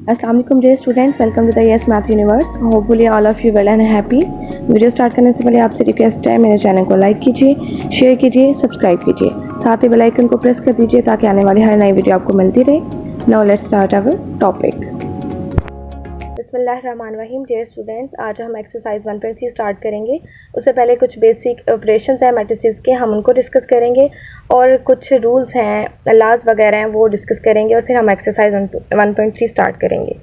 अस्सलाम वालेकुम dear students, welcome to the yes math universe. Hopefully all of you well and happy. Video start करने से पहले आपसे रिक्वेस्ट है, मेरे चैनल को लाइक कीजिए, शेयर कीजिए, सब्सक्राइब कीजिए, साथ ही बेल आइकन को प्रेस कर दीजिए ताकि आने वाली हर नई वीडियो आपको मिलती रहे। Now let's start our topic. बिस्मिल्लाहिर्रहमानिर्रहीम। डियर स्टूडेंट्स, आज हम एक्सरसाइज 1.3 स्टार्ट करेंगे। उससे पहले कुछ बेसिक ऑपरेशंस हैं मैट्रिसेस के, हम उनको डिस्कस करेंगे और कुछ रूल्स हैं, लॉज वगैरह हैं, वो डिस्कस करेंगे और फिर हम एक्सरसाइज 1.3 स्टार्ट करेंगे।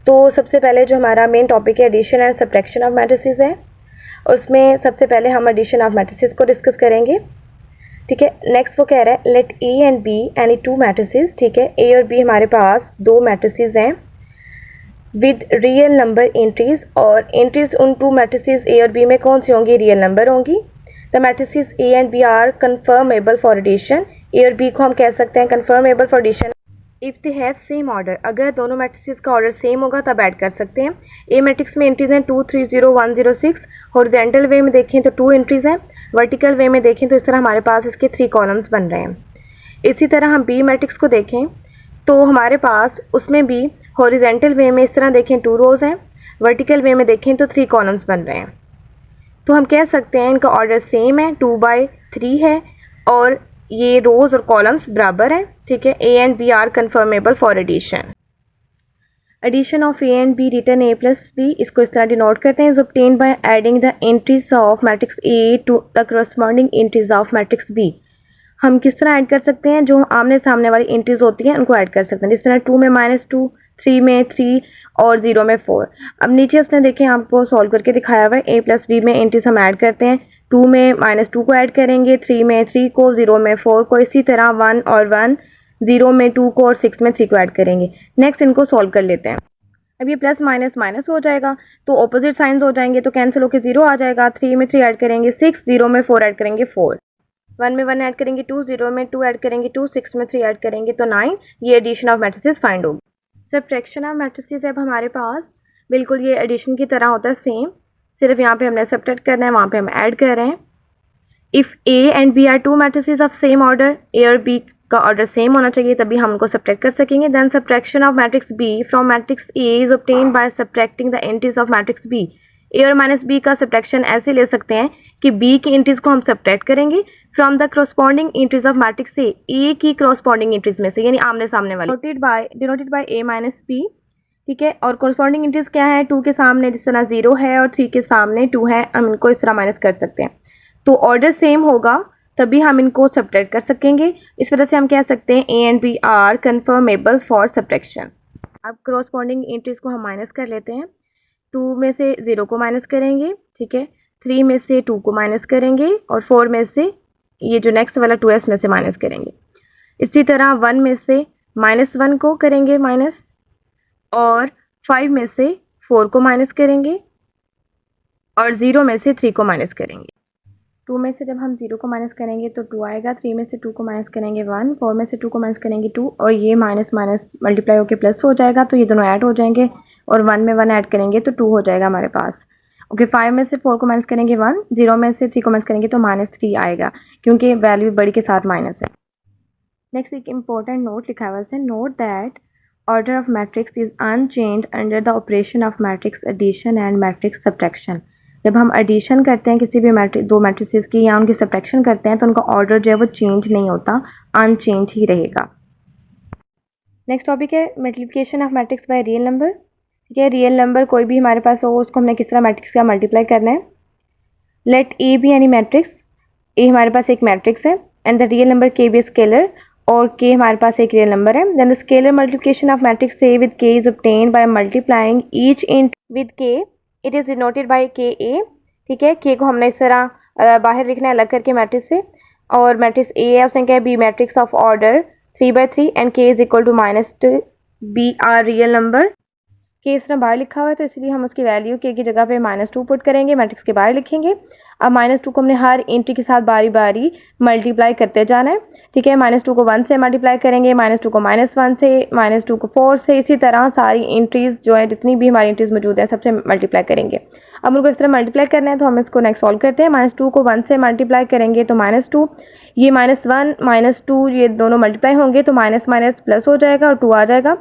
तो सबसे पहले जो हमारा मेन टॉपिक है addition and subtraction of matrices है, उसमें सबसे पहले हम एडिशन ऑफ मैट्रिसेस को डिस्कस करेंगे। ठीक है, नेक्स्ट वो कह रहा है let A and B any two matrices. ठीक है, ए और बी हमारे पास दो मैट्रिसेस हैं विद रियल नंबर एंट्रीज, और एंट्रीज उन टू मैट्रिसेस ए और बी में कौन सी होंगी? रियल नंबर होंगी। The matrices A and B are conformable for addition. A और बी को हम कह सकते हैं conformable for addition if they have same order. अगर दोनों मैट्रिसेस का ऑर्डर सेम होगा तब ऐड कर सकते हैं। ए मैट्रिक्स में एंट्रीज हैं 2 3 0 1 0 6। हॉरिजॉन्टल वे में देखें तो 2 एंट्रीज हैं, वर्टिकल वे में देखें तो इस तरह हमारे पास इसके 3 कॉलम्स बन रहे हैं। इसी तरह हम बी मैट्रिक्स को देखें तो हमारे पास उसमें भी हॉरिजॉन्टल वे में इस तरह देखें 2 रोज़ हैं, वर्टिकल वे में देखें तो 3 कॉलम्स बन रहे हैं। तो हम कह सकते हैं इनका ऑर्डर सेम है, 2/3 है और ये रोज़ और कॉलम्स बराबर हैं। ठीक है, A and B are conformable for addition. Addition of A and B return A plus B, इसको इस तरह डिनोट करते हैं, is obtained by adding the entries of matrix A to the corresponding entries of matrix B. हम किस तरह add कर सकते हैं? जो आमने सामने वाली एंट्रीज होती हैं उनको ऐड कर सकते हैं, जिस तरह 2 में -2, 3 में 3 और 0 में 4। अब नीचे उसने देखें आपको सॉल्व करके दिखाया हुआ है, ए प्लस बी में एंट्रीज हम ऐड करते हैं। 2 में -2 को ऐड करेंगे, 3 में 3 को, 0 में 4 को, इसी तरह 1 और 1, 0 में 2 को और 6 में 3 को ऐड करेंगे। नेक्स्ट इनको सॉल्व कर लेते हैं। अब ये प्लस माइनस माइनस हो जाएगा तो ऑपोजिट साइंस हो जाएंगे, तो कैंसिल होकर 0 आ जाएगा। 3 में 3 ऐड करेंगे 6, 0 में 4 ऐड करेंगे 4, 1 में 1 ऐड करेंगे 2, 0 में 2 ऐड करेंगे 2, 6 में 3 ऐड करेंगे तो 9। ये एडिशन ऑफ मैट्रिसेस फाइंड होगी। सब्ट्रैक्शन ऑफ मैट्रिसेस अब हमारे पास बिल्कुल ये एडिशन की तरह होता है सेम, सिर्फ यहाँ पे हमने सब्ट्रैक्ट करना है, वहाँ पे हम ऐड कर रहे हैं। If A and B are two matrices of same order, A और बी का ऑर्डर सेम होना चाहिए तभी हम उनको सब्ट्रैक्ट कर सकेंगे। Then subtraction of matrix B from matrix A is obtained by subtracting the entries of matrix B. A और माइनस बी का सब्ट्रैक्शन ऐसे ले सकते हैं कि बी की एंट्रीज को हम सब्ट्रैक्ट करेंगे from the corresponding entries of matrix A की करस्पॉन्डिंग एंट्रीज में से, यानी आमने सामने वाली, denoted by A minus B. ठीक है, और करस्पॉन्डिंग एंट्रीज क्या है? 2 के सामने जिस तरह 0 है और 3 के सामने 2 है, हम इनको इस तरह माइनस कर सकते हैं। तो ऑर्डर सेम होगा तभी हम इनको सब्ट्रैक्ट कर सकेंगे। इस वजह से हम कह सकते हैं A and B are conformable for subtraction. अब करस्पॉन्डिंग एंट्रीज को हम माइनस कर लेते हैं। 2 में से 0 को माइनस करेंगे, ठीक है, 3 में से 2 को माइनस करेंगे और 4 में से ये जो नेक्स्ट वाला 2s में से माइनस करेंगे। इसी तरह 1 में से -1 को करेंगे माइनस और 5 में से 4 को माइनस करेंगे और 0 में से 3 को माइनस करेंगे। 2 में से जब हम 0 को माइनस करेंगे तो 2 आएगा, 3 में से 2 को माइनस करेंगे 1, 4 में से 2 को माइनस करेंगे 2 और ये माइनस माइनस मल्टीप्लाई होकर प्लस हो जाएगा, तो ये दोनों ऐड हो जाएंगे और 1 में 1 ऐड करेंगे तो 2 हो जाएगा हमारे पास। ओके, 5 में से 4 को माइनस करेंगे 1, 0 में से 3 को माइनस करेंगे तो -3 आएगा क्योंकि वैल्यू बड़ी के साथ माइनस है। नेक्स्ट एक इंपॉर्टेंट नोट लिखा हुआ है, note that order of matrix is unchanged under the operation of matrix addition and matrix subtraction. जब हम एडिशन करते हैं किसी भी दो मैट्रिसेस की या उनकी सब्ट्रैक्शन करते हैं तो उनका ऑर्डर जो है वो चेंज नहीं होता, अनचेंज ही रहेगा। नेक्स्ट टॉपिक है multiplication of matrix by real number. ठीक है, रियल नंबर कोई भी हमारे पास हो उसको हमने किस तरह मैट्रिक्स का मल्टीप्लाई करना है। Let A be any matrix, A हमारे पास एक मैट्रिक्स है and the real number k be scalar, और के हमारे पास एक रियल नंबर है। Then the scalar multiplication of matrix A with k is obtained by multiplying each in with k, it is denoted by k A. ठीक है, के को हमने इस तरह बाहर लिखना है अलग करके मैट्रिक्स से, और मैट्रिक्स ए है उसने क्या है B matrix of order 3/3 and k is equal to -2 be are real number. के इस तरह बाहर लिखा हुआ है तो इसलिए हम उसकी वैल्यू के की जगह पे -2 पुट करेंगे, मैट्रिक्स के बाहर लिखेंगे अब -2 को हमने हर एंट्री के साथ बारी बारी मल्टीप्लाई करते जाना है, ठीक है। -2 को 1 से मल्टीप्लाई करेंगे, -2 को -1 से, -2 को 4 से, इसी तरह सारी एंट्रीज जो है जितनी भी हमारी एंट्रीज मौजूद है सबसे मल्टीप्लाई करेंगे। अब उनको इस तरह मल्टीप्लाई करना है तो हम इसको नेक्स्ट सॉल्व करते हैं। -2 को 1 से मल्टीप्लाई करेंगे तो -2, ये -1 -2 ये दोनों मल्टीप्लाई होंगे तो माइनस माइनस प्लस हो जाएगा और 2 आ जाएगा।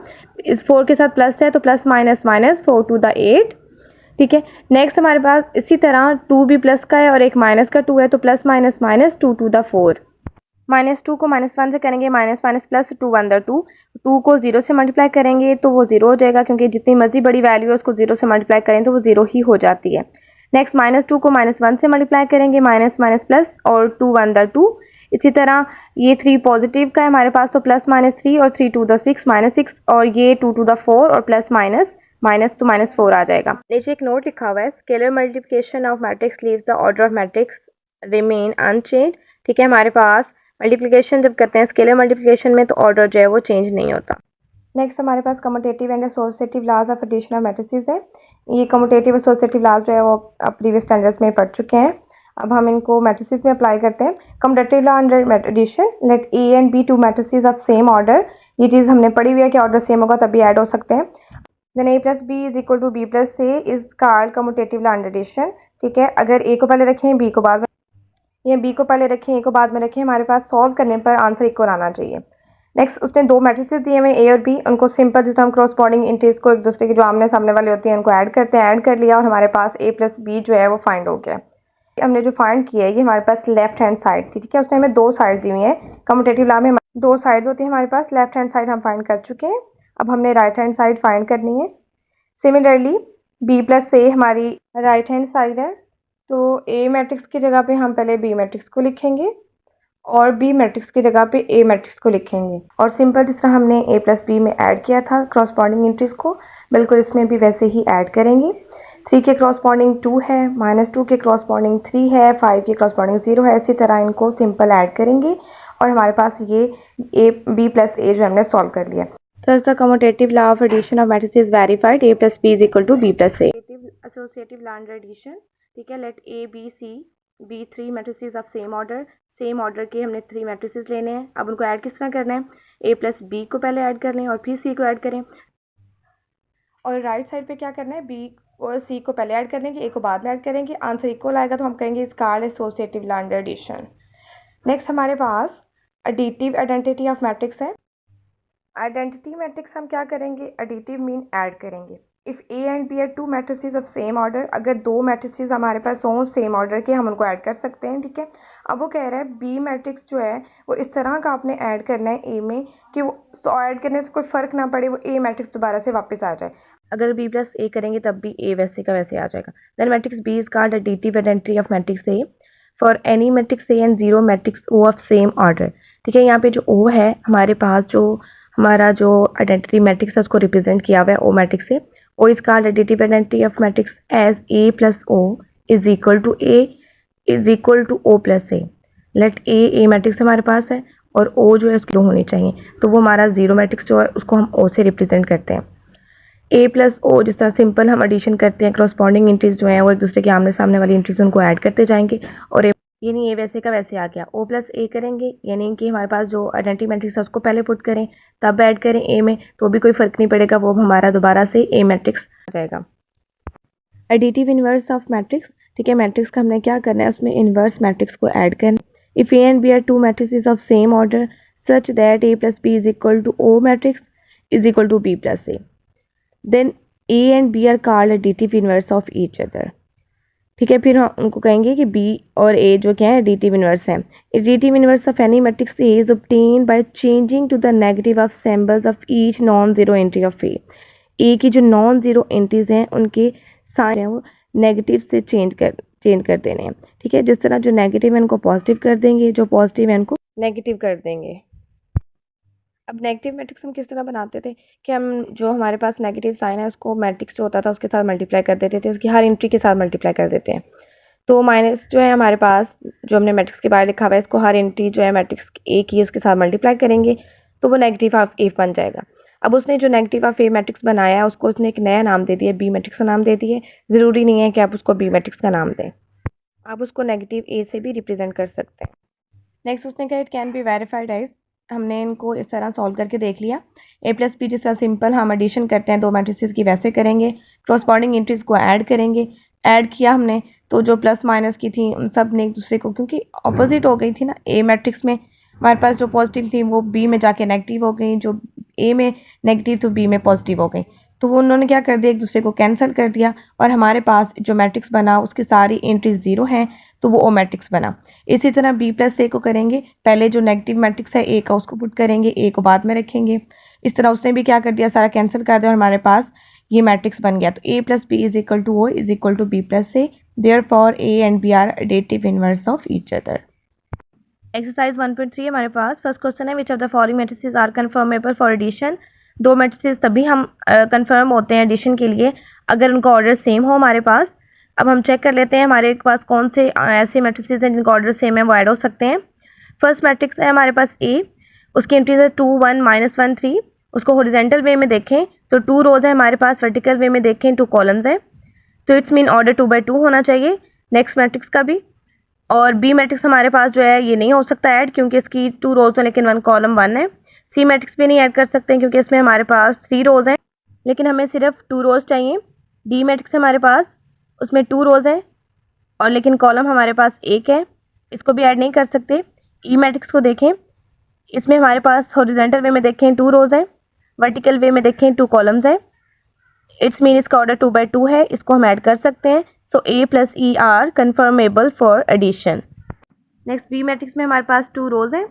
इस 4 के साथ प्लस है तो plus minus minus 4 to the 8, ठीक है। नेक्स्ट हमारे पास इसी तरह 2 भी प्लस का है और एक माइनस का 2 है तो plus minus minus 2 to the 4। -2 को -1 से करेंगे, माइनस माइनस प्लस 2 1 द 2, 2 को 0 से मल्टीप्लाई करेंगे तो वो 0 हो जाएगा, क्योंकि जितनी मर्जी बड़ी वैल्यू है उसको 0 से मल्टीप्लाई करें तो वो 0 ही हो जाती है। नेक्स्ट -2 को -1 से मल्टीप्लाई करेंगे, माइनस माइनस प्लस और 2 1 द 2। इसी तरह ये 3 पॉजिटिव का है हमारे पास तो प्लस माइनस 3 और 3 टू द 6 -6 और ये 2 टू द 4 और प्लस माइनस माइनस तो -4 आ जाएगा। नीचे एक नोट लिखा हुआ है, scalar multiplication of matrix leaves the order of matrix remain unchanged, ठीक है। हमारे पास मल्टीप्लिकेशन जब करते हैं स्केलर मल्टीप्लिकेशन में तो ऑर्डर जो है वो चेंज नहीं होता। नेक्स्ट हमारे पास commutative and associative laws of addition of matrices है। ये कम्यूटेटिव एसोसिएटिव लॉज जो है वो आप प्रीवियस स्टैंडर्ड्स में पढ़ चुके हैं। अब हम इनको मैट्रिसेस में अप्लाई करते हैं। Commutative law under addition, let A and B two matrices of same order, ये चीज़ हमने पढ़ी हुई है कि ऑर्डर सेम होगा तभी ऐड हो सकते हैं। Then a plus B is equal to B plus A is called commutative law under addition, ठीक है। अगर ए को पहले रखें बी को बाद में, या बी को पहले रखें ए को बाद में रखें, हमारे पास सॉल्व करने पर आंसर इक्वल आना चाहिए। नेक्स्ट उसने दो मैट्रिसेस दिए हुए ए और बी, उनको सिंपल जिस हम क्रॉसपोंडिंग इंट्रीज को एक दूसरे की जो आमने सामने वाले होती हैं उनको ऐड करते हैं, ऐड कर लिया और हमारे पास a प्लस बी जो है वो फाइंड हो गया। हमने जो फाइंड किया है ये हमारे पास लेफ्ट हैंड साइड थी, ठीक है। उसने हमें दो साइड दी हुई हैं, कम्यूटेटिव लॉ में दो साइड्स होती हैं हमारे पास, लेफ्ट हैंड साइड हम फाइंड कर चुके हैं, अब हमने राइट हैंड साइड फाइंड करनी है। सिमिलरली बी प्लस ए हमारी राइट हैंड साइड है, तो ए मैट्रिक्स की जगह पे हम पहले बी मैट्रिक्स को लिखेंगे और बी मैट्रिक्स की जगह पे ए मैट्रिक्स को लिखेंगे, और सिंपल जिस तरह हमने ए प्लस बी में ऐड किया था क्रॉसपोंडिंग इंट्रीज को, बिल्कुल इसमें भी वैसे ही ऐड करेंगे। 3 के क्रॉसपोंडिंग 2 है, -2 के क्रॉसपोंडिंग 3 है, 5 के क्रॉसपोंडिंग 0 है, इसी तरह इनको सिंपल ऐड करेंगे और हमारे पास ये ए बी प्लस ए जो हमने सॉल्व कर लिया। Thus the commutative law of addition of matrices is verified, a plus b is equal to b plus a. Associative law under addition, ठीक है। let a b c be 3 matrices of same order, same order के हमने 3 matrices लेने हैं। अब उनको add किस तरह करना है, a प्लस बी को पहले ऐड कर लें और फिर c को ऐड करें, और राइट साइड पे क्या करना है, b और c को पहले ऐड कर लेंगे, a को बाद में ऐड करेंगे, आंसर इक्वल आएगा तो हम कहेंगे is called associative law under addition. Next हमारे पास एडिटिव आइडेंटिटी ऑफ मैट्रिक्स है। आइडेंटिटी मैट्रिक्स हम क्या करेंगे, एडिटिव मीन ऐड करेंगे। If A and B are two matrices of same order, अगर दो मैट्रिसेस हमारे पास हों सेम ऑर्डर के हम उनको ऐड कर सकते हैं, ठीक है। अब वो कह रहा है बी मैट्रिक्स जो है वो इस तरह का आपने ऐड करना है ए में कि वो ऐड करने से कोई फ़र्क ना पड़े, वो ए मैट्रिक्स दोबारा से वापस आ जाए। अगर बी प्लस ए करेंगे तब भी ए वैसे का वैसे आ जाएगा। Then matrix B is called additive identity of matrix A for any matrix A and zero matrix O of same order, ठीक है। यहाँ पे जो ओ है हमारे पास, जो हमारा जो आइडेंटिटी मैट्रिक्स है उसको रिप्रेजेंट किया हुआ है ओ मैट्रिक्स से। O is called additive identity of matrix as A plus O is equal to A is equal to O plus A. Let A matrix हमारे पास है और ओ जो है उसकी होनी चाहिए, तो वो हमारा जीरो मैट्रिक्स जो है उसको हम ओ से रिप्रेजेंट करते हैं। ए प्लस ओ जिस तरह सिंपल हम एडिशन करते हैं, क्रॉसपोंडिंग इंट्रीज जो हैं वो एक दूसरे के आमने सामने वाली इंट्रीज उनको ऐड करते जाएंगे, और यानी ए वैसे का वैसे आ गया। ओ प्लस ए करेंगे यानी कि हमारे पास जो आइडेंटिटी मैट्रिक्स है उसको पहले पुट करें तब ऐड करें ए में, तो भी कोई फ़र्क नहीं पड़ेगा, वो हमारा दोबारा से ए मैट्रिक्स आ जाएगा। एडिटिव इन्वर्स ऑफ मैट्रिक्स, ठीक है। मैट्रिक्स का हमने क्या करना है, उसमें इन्वर्स मैट्रिक्स को ऐड करना। If A and B are two matrices of same order such that A plus B is equal to O matrix is equal to B plus A, then A and B are called additive inverse of each other, ठीक है। फिर हम उनको कहेंगे कि B और ए जो क्या है एडिटिव इन्वर्स हैं। Additive inverse of any matrix A is obtain by changing to the negative of symbols of each non zero entry of A. A की जो नॉन जीरो एंट्रीज हैं उनके साइन हैं वो नेगेटिव से चेंज कर देने हैं, ठीक है। जिस तरह जो नेगेटिव है उनको पॉजिटिव कर देंगे, जो पॉजिटिव है उनको नेगेटिव कर देंगे। अब नेगेटिव मैट्रिक्स हम किस तरह बनाते थे कि हम जो हमारे पास नेगेटिव साइन है उसको मैट्रिक्स जो होता था उसके साथ मल्टीप्लाई कर देते थे, उसकी हर एंट्री के साथ मल्टीप्लाई कर देते हैं। तो माइनस जो है हमारे पास जो हमने मैट्रिक्स के बाहर लिखा हुआ है इसको हर एंट्री जो है मैट्रिक्स ए की उसके साथ मल्टीप्लाई करेंगे तो वो नेगेटिव ऑफ ए बन जाएगा। अब उसने जो नेगेटिव ऑफ ए मैट्रिक्स बनाया है उसको उसने एक नया नाम दे दिया, बी मैट्रिक्स का नाम दे दिए। ज़रूरी नहीं है कि आप उसको बी मैट्रिक्स का नाम दें। आप उसको नेगेटिव ए से भी रिप्रेजेंट कर सकते हैं। नेक्स्ट उसने कहा it can be verified as, हमने इनको इस तरह सॉल्व करके देख लिया। ए प्लस बी जिस तरह सिंपल हम एडिशन करते हैं दो मैट्रिसेस की वैसे करेंगे, करस्पॉन्डिंग एंट्रीज को ऐड करेंगे। ऐड किया हमने तो जो प्लस माइनस की थी उन सब ने एक दूसरे को, क्योंकि अपोजिट हो गई थी ना, ए मैट्रिक्स में हमारे पास जो पॉजिटिव थी वो बी में जाके नेगेटिव हो गई, जो ए में नेगेटिव तो बी में पॉजिटिव हो गई। तो वो उन्होंने क्या कर दिया, एक दूसरे को कैंसिल कर दिया और हमारे पास जो मैट्रिक्स बना उसकी सारी एंट्रीज ज़ीरो हैं, तो वो ओ मैट्रिक्स बना। इसी तरह बी प्लस ए को करेंगे, पहले जो नेगेटिव मैट्रिक्स है ए का उसको पुट करेंगे, ए को बाद में रखेंगे। इस तरह उसने भी क्या कर दिया, सारा कैंसिल कर दिया और हमारे पास ये मैट्रिक्स बन गया। तो A plus B is equal to O is equal to B plus A, therefore A and B are additive inverse of each other. Exercise 1.3 हमारे पास फर्स्ट क्वेश्चन है, which of the following matrices are conformable for addition. दो matrices तभी हम confirm होते हैं addition के लिए अगर उनका ऑर्डर सेम हो हमारे पास। अब हम चेक कर लेते हैं हमारे पास कौन से ऐसे मैट्रिसेस हैं जिनका ऑर्डर सेम है, वो ऐड हो सकते हैं। फर्स्ट मैट्रिक्स है हमारे पास ए, उसकी एंट्रीज है 2 1 -1 3। उसको हॉरिजॉन्टल वे में देखें तो 2 रोज है हमारे पास, वर्टिकल वे में देखें 2 कॉलम्स हैं, तो इट्स मीन ऑर्डर 2/2 होना चाहिए नेक्स्ट मैट्रिक्स का भी। और बी मैट्रिक्स हमारे पास जो है ये नहीं हो सकता ऐड, क्योंकि इसकी 2 रोज है लेकिन 1 कॉलम 1 है। सी मैट्रिक्स भी नहीं ऐड कर सकते हैं क्योंकि इसमें हमारे पास 3 रोज हैं लेकिन हमें सिर्फ 2 रोज चाहिए। डी मैट्रिक्स हमारे पास, उसमें 2 रोज है और लेकिन कॉलम हमारे पास 1 है, इसको भी ऐड नहीं कर सकते। ई मैट्रिक्स को देखें, इसमें हमारे पास हॉरिजॉन्टल वे में देखें 2 रोज है, वर्टिकल वे में देखें 2 कॉलम्स है, इट्स मीन इसका ऑर्डर 2/2 है, इसको हम ऐड कर सकते हैं। So A plus E are conformable for addition. Next B matrix में हमारे पास 2 रोज हैं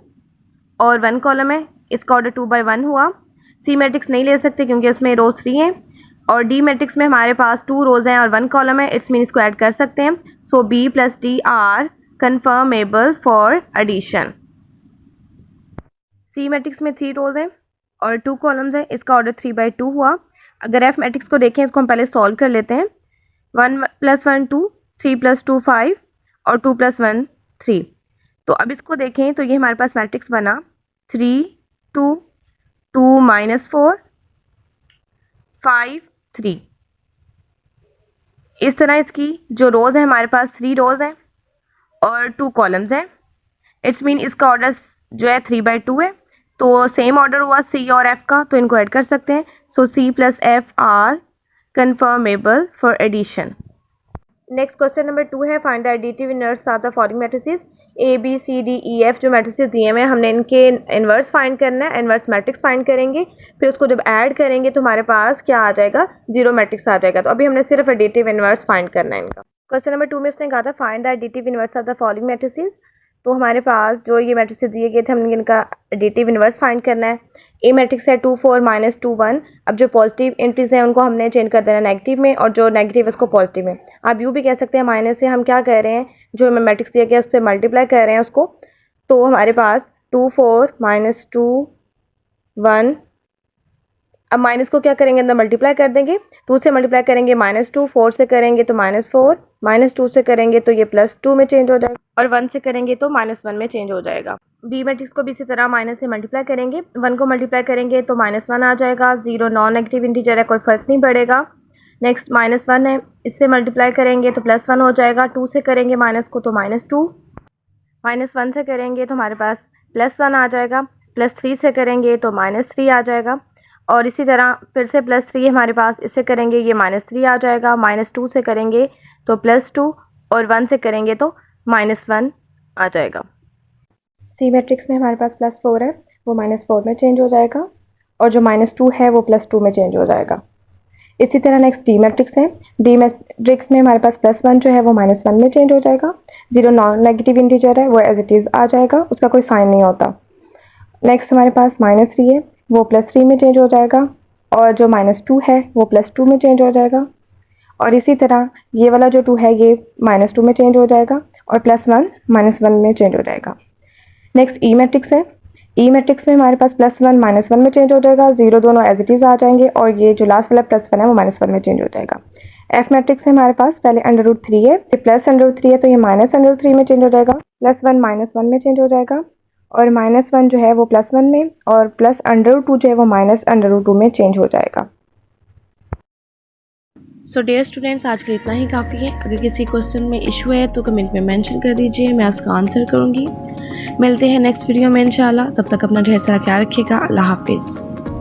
और 1 कॉलम है, इसका ऑर्डर 2/1 हुआ। सी मैट्रिक्स नहीं ले सकते क्योंकि इसमें रोज 3 हैं। और डी मैट्रिक्स में हमारे पास 2 रोज हैं और 1 कॉलम है, इट्स मीन इसको ऐड कर सकते हैं। So B plus D are conformable for addition. C matrix में 3 रोज हैं और 2 कॉलम्स हैं, इसका ऑर्डर 3/2 हुआ। अगर एफ मैट्रिक्स को देखें, इसको हम पहले सॉल्व कर लेते हैं। 1 + 1 2, 3 + 2 5 और 2 + 1 3। तो अब इसको देखें तो ये हमारे पास मैट्रिक्स बना 3 2 2 -4 5 3। इस तरह इसकी जो रोज़ है हमारे पास 3 रोज़ हैं और 2 कॉलम्स हैं, इट्स मीन इसका ऑर्डर जो है 3/2 है। तो सेम ऑर्डर हुआ सी और एफ का, तो इनको ऐड कर सकते हैं। So C plus F are conformable for addition. Next question number 2 है, find the additive inverse of the following matrices. A B C D E F जो मैट्रिसेस दिए हुए हैं हमने इनके इनवर्स फाइंड करना है, इनवर्स मैट्रिक्स फाइंड करेंगे, फिर उसको जब ऐड करेंगे तो हमारे पास क्या आ जाएगा, 0 मैट्रिक्स आ जाएगा। तो अभी हमने सिर्फ एडिटिव इनवर्स फाइंड करना है इनका। क्वेश्चन नंबर 2 में उसने कहा था find the additive inverse of the following matrices. तो हमारे पास जो ये मैट्रिसेस दिए गए थे हमने इनका एडिटिव इनवर्स फाइंड करना है। ए मैट्रिक्स है 2 4 -2 1। अब जो पॉजिटिव एंट्रीज हैं उनको हमने चेंज कर देना नेगेटिव में और जो नेगेटिव है उसको पॉजिटिव में। आप यूँ भी कह सकते हैं माइनस से हम क्या कह रहे हैं, जो हमें मैट्रिक्स दिया गया उससे मल्टीप्लाई कर रहे हैं उसको। तो हमारे पास 2 4 -2 1। अब माइनस को क्या करेंगे, अंदर मल्टीप्लाई कर देंगे, 2 से मल्टीप्लाई करेंगे -2, 4 से करेंगे तो -4, -2 से करेंगे तो ये +2 में चेंज हो जाएगा और 1 से करेंगे तो -1 में चेंज हो जाएगा। बी मैट्रिक्स को भी इसी तरह माइनस से मल्टीप्लाई करेंगे, 1 को मल्टीप्लाई करेंगे तो -1 आ जाएगा। 0 नॉन नेगेटिव इंटीजर है, कोई फ़र्क नहीं पड़ेगा। नेक्स्ट -1 है, इससे मल्टीप्लाई करेंगे तो +1 हो जाएगा। 2 से करेंगे माइनस को तो -2, -1 से करेंगे तो हमारे पास +1 आ जाएगा। +3 से करेंगे तो -3 आ जाएगा और इसी तरह फिर से +3 हमारे पास, इससे करेंगे ये -3 आ जाएगा। -2 से करेंगे तो +2 और 1 से करेंगे तो -1 आ जाएगा। सी मैट्रिक्स में हमारे पास +4 है, वो -4 में चेंज हो जाएगा और जो -2 है वो +2 में चेंज हो जाएगा। इसी तरह नेक्स्ट डी मैट्रिक्स है, डी मैट्रिक्स में हमारे पास +1 जो है वो -1 में चेंज हो जाएगा। 0 नॉन नेगेटिव इंटीजर है, वो एज इट इज़ आ जाएगा, उसका कोई साइन नहीं होता। नेक्स्ट हमारे पास -3 है, वो +3 में चेंज हो जाएगा और जो -2 है वो +2 में चेंज हो जाएगा और इसी तरह ये वाला जो 2 है ये -2 में चेंज हो जाएगा और +1 -1 में चेंज हो जाएगा। नेक्स्ट ई मैट्रिक्स है, ई मैट्रिक्स में हमारे पास +1 -1 में चेंज हो जाएगा, 0 दोनों एज इट इज़ आ जाएंगे और ये जो लास्ट वाला +1 है वो -1 में चेंज हो जाएगा। एफ मैट्रिक्स है हमारे पास, पहले √3 है, ये +√3 है तो ये -√3 में चेंज हो जाएगा, +1 -1 में चेंज हो जाएगा और -1 जो है वो +1 में और +√2 जो है वो -√2 में चेंज हो जाएगा। सो डियर स्टूडेंट्स, आज के लिए इतना ही काफ़ी है। अगर किसी क्वेश्चन में इशू है तो कमेंट में मेंशन कर दीजिए, मैं उसका आंसर करूँगी। मिलते हैं नेक्स्ट वीडियो में इंशाल्लाह। तब तक अपना ढेर सारा ख्याल रखिएगा। अल्लाह हाफिज़।